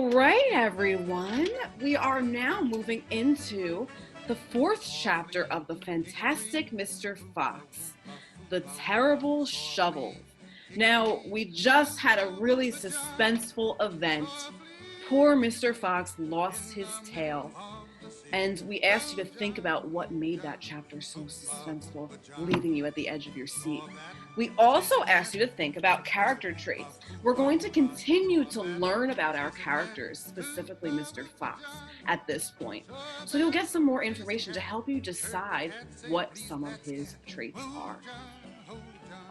All right, everyone. We are now moving into the fourth chapter of the Fantastic Mr. Fox, The Terrible Shovel. Now, we just had a really suspenseful event. Poor Mr. Fox lost his tail. And we asked you to think about what made that chapter so suspenseful, leaving you at the edge of your seat. We also asked you to think about character traits. We're going to continue to learn about our characters, specifically Mr. Fox, at this point. So you'll get some more information to help you decide what some of his traits are.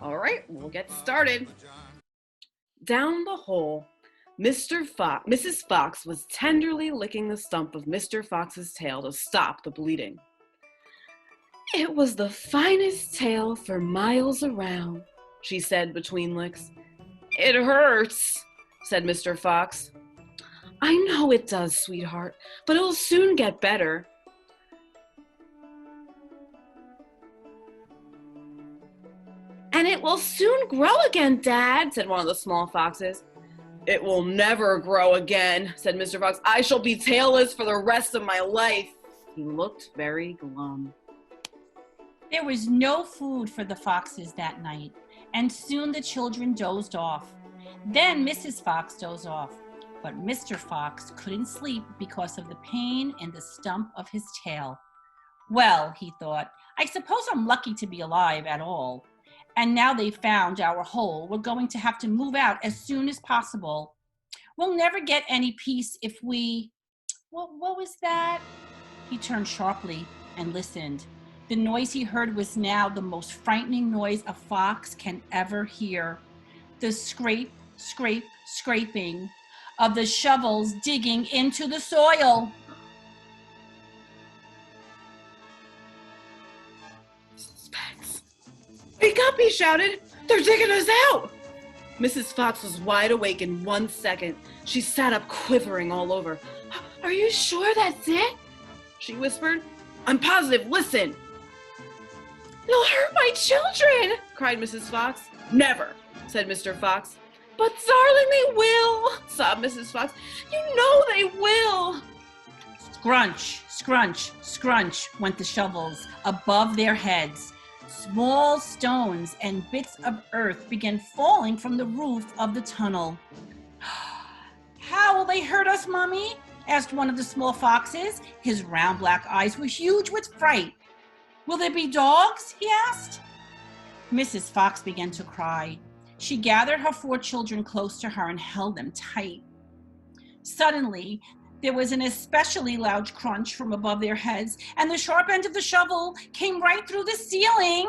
All right, we'll get started. Down the hole, Mrs. Fox was tenderly licking the stump of Mr. Fox's tail to stop the bleeding. "It was the finest tail for miles around," she said between licks. "It hurts," said Mr. Fox. "I know it does, sweetheart, but it'll soon get better." "And it will soon grow again, Dad," said one of the small foxes. "It will never grow again," said Mr. Fox. "I shall be tailless for the rest of my life." He looked very glum. There was no food for the foxes that night, and soon the children dozed off. Then Mrs. Fox dozed off, but Mr. Fox couldn't sleep because of the pain in the stump of his tail. "Well," he thought, "I suppose I'm lucky to be alive at all. And now they've found our hole, we're going to have to move out as soon as possible. We'll never get any peace if we..." What was that? He turned sharply and listened. The noise he heard was now the most frightening noise a fox can ever hear. The scrape, scrape, scraping of the shovels digging into the soil. "Suspense. Wake up," he shouted. "They're digging us out." Mrs. Fox was wide awake in 1 second. She sat up quivering all over. "Are you sure that's it?" she whispered. "I'm positive. Listen." "You'll hurt my children," cried Mrs. Fox. "Never," said Mr. Fox. "But darling, they will," sobbed Mrs. Fox. "You know they will." Scrunch, scrunch, scrunch went the shovels above their heads. Small stones and bits of earth began falling from the roof of the tunnel. "How will they hurt us, Mommy?" asked one of the small foxes. His round black eyes were huge with fright. "Will there be dogs?" he asked. Mrs. Fox began to cry. She gathered her 4 children close to her and held them tight. Suddenly, there was an especially loud crunch from above their heads, and the sharp end of the shovel came right through the ceiling.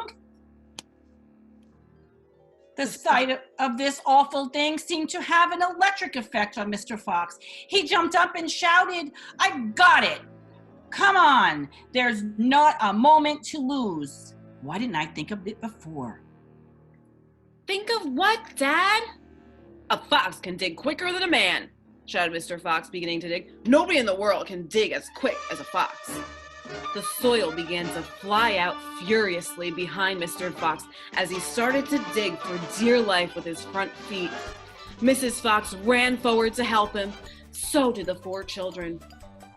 The sight of this awful thing seemed to have an electric effect on Mr. Fox. He jumped up and shouted, "I've got it! Come on, there's not a moment to lose. Why didn't I think of it before?" "Think of what, Dad?" "A fox can dig quicker than a man," shouted Mr. Fox, beginning to dig. "Nobody in the world can dig as quick as a fox." The soil began to fly out furiously behind Mr. Fox as he started to dig for dear life with his front feet. Mrs. Fox ran forward to help him. So did the 4 children.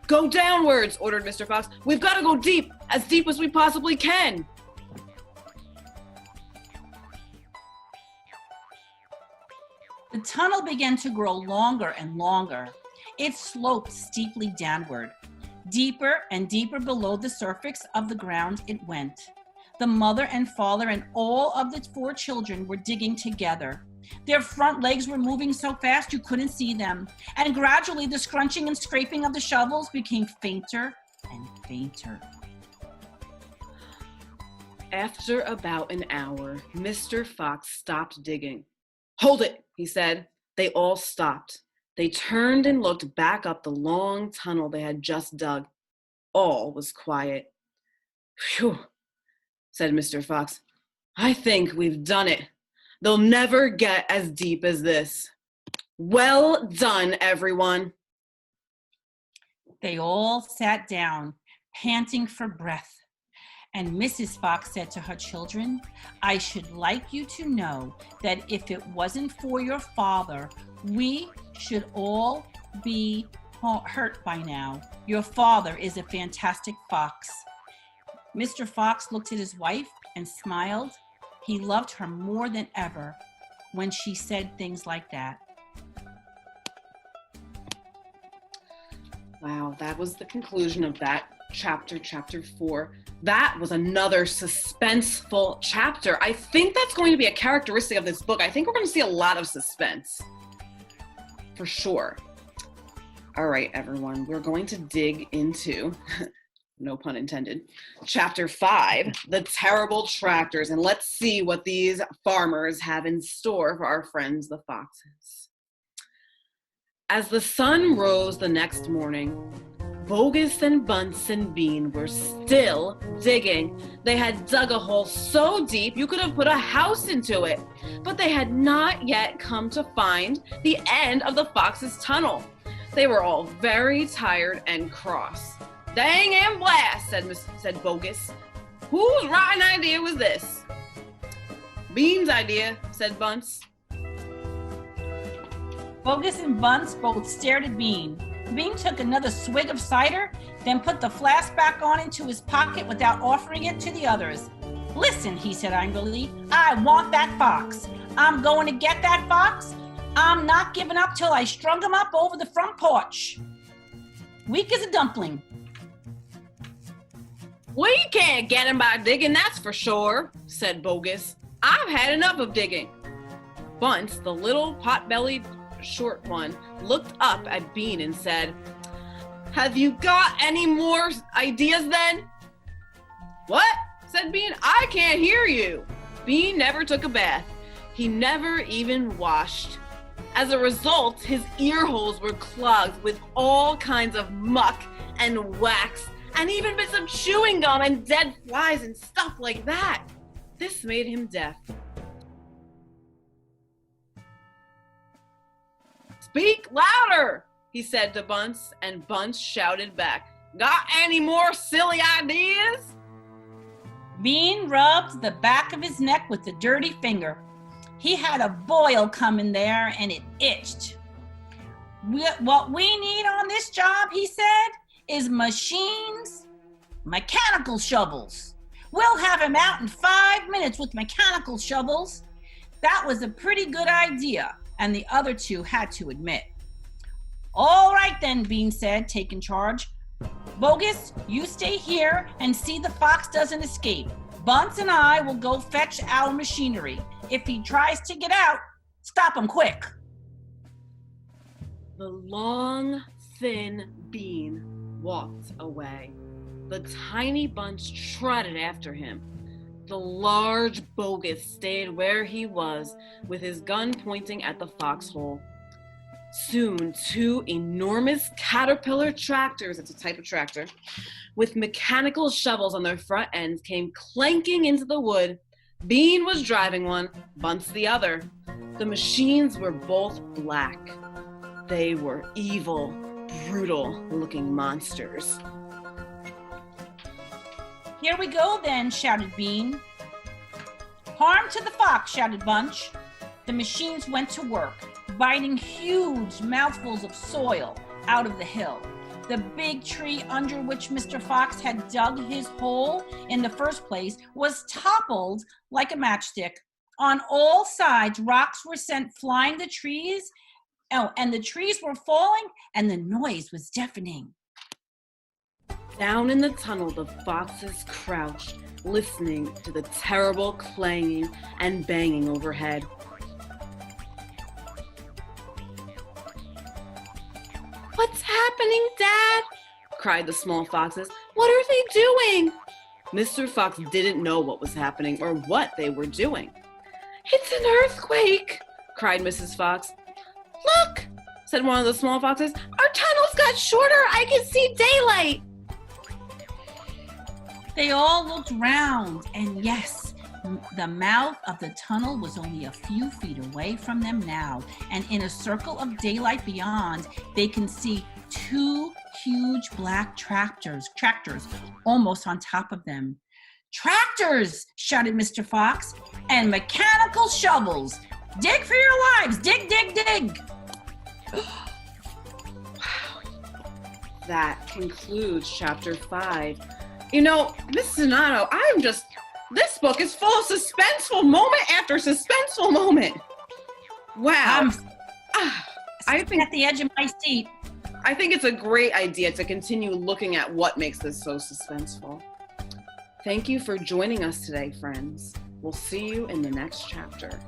"Go downwards," ordered Mr. Fox. "We've got to go deep as we possibly can." The tunnel began to grow longer and longer. It sloped steeply downward. Deeper and deeper below the surface of the ground it went. The mother and father and all of the 4 children were digging together. Their front legs were moving so fast you couldn't see them, and gradually the scrunching and scraping of the shovels became fainter and fainter. After about an hour, Mr. Fox stopped digging. "Hold it," he said. They all stopped. They turned and looked back up the long tunnel they had just dug. All was quiet. "Phew," said Mr. Fox. "I think we've done it. They'll never get as deep as this. Well done, everyone." They all sat down, panting for breath. And Mrs. Fox said to her children, "I should like you to know that if it wasn't for your father, we should all be hurt by now. Your father is a fantastic fox." Mr. Fox looked at his wife and smiled. He loved her more than ever when she said things like that. Wow, that was the conclusion of that chapter 4. That was another suspenseful chapter. I think that's going to be a characteristic of this book. I think we're going to see a lot of suspense, for sure. All right, everyone, we're going to dig into, no pun intended, chapter 5, The Terrible Tractors, and let's see what these farmers have in store for our friends, the foxes. As the sun rose the next morning, Bogus and Bunce and Bean were still digging. They had dug a hole so deep you could have put a house into it, but they had not yet come to find the end of the fox's tunnel. They were all very tired and cross. "Dang and blast," said Bogus. "Whose rotten idea was this?" "Bean's idea," said Bunce. Bogus and Bunce both stared at Bean. Bean took another swig of cider, then put the flask back on into his pocket without offering it to the others. "Listen," he said angrily, "I want that fox. I'm going to get that fox. I'm not giving up till I strung him up over the front porch. Weak as a dumpling." "We can't get him by digging, that's for sure," said Bogus. "I've had enough of digging." Bunce, the little pot-bellied short one, looked up at Bean and said, "Have you got any more ideas then?" "What?" said Bean. "I can't hear you." Bean never took a bath. He never even washed. As a result, his ear holes were clogged with all kinds of muck and wax and even bits of chewing gum and dead flies and stuff like that. This made him deaf. "Speak louder," he said to Bunce, and Bunce shouted back, "Got any more silly ideas?" Bean rubbed the back of his neck with a dirty finger. He had a boil coming there and it itched. "What we need on this job," he said, "is machines, mechanical shovels. We'll have him out in 5 minutes with mechanical shovels." That was a pretty good idea, and the other two had to admit. "All right then," Bean said, taking charge. "Bogus, you stay here and see the fox doesn't escape. Bunce and I will go fetch our machinery. If he tries to get out, stop him quick." The long, thin Bean walked away. The tiny Bunch trotted after him. The large Bogus stayed where he was, with his gun pointing at the foxhole. Soon, 2 enormous caterpillar tractors, it's a type of tractor, with mechanical shovels on their front ends came clanking into the wood. Bean was driving one, Bunce the other. The machines were both black. They were evil, brutal-looking monsters. "Here we go then," shouted Bean. "Harm to the fox," shouted Bunch. The machines went to work, biting huge mouthfuls of soil out of the hill. The big tree under which Mr. Fox had dug his hole in the first place was toppled like a matchstick. On all sides, rocks were sent flying the trees. And the trees were falling, and the noise was deafening. Down in the tunnel, the foxes crouched, listening to the terrible clanging and banging overhead. "What's happening, Dad?" cried the small foxes. "What are they doing?" Mr. Fox didn't know what was happening or what they were doing. "It's an earthquake," cried Mrs. Fox. "Look," said one of the small foxes. "Our tunnels got shorter. I can see daylight." They all looked round, and yes, the mouth of the tunnel was only a few feet away from them now, and in a circle of daylight beyond, they can see 2 huge black tractors almost on top of them. "Tractors!" shouted Mr. Fox, "and mechanical shovels. Dig for your lives! Dig, dig, dig!" that concludes chapter 5. You know, Miss Donato, this book is full of suspenseful moment after suspenseful moment. Wow. I think at the edge of my seat. I think it's a great idea to continue looking at what makes this so suspenseful. Thank you for joining us today, friends. We'll see you in the next chapter.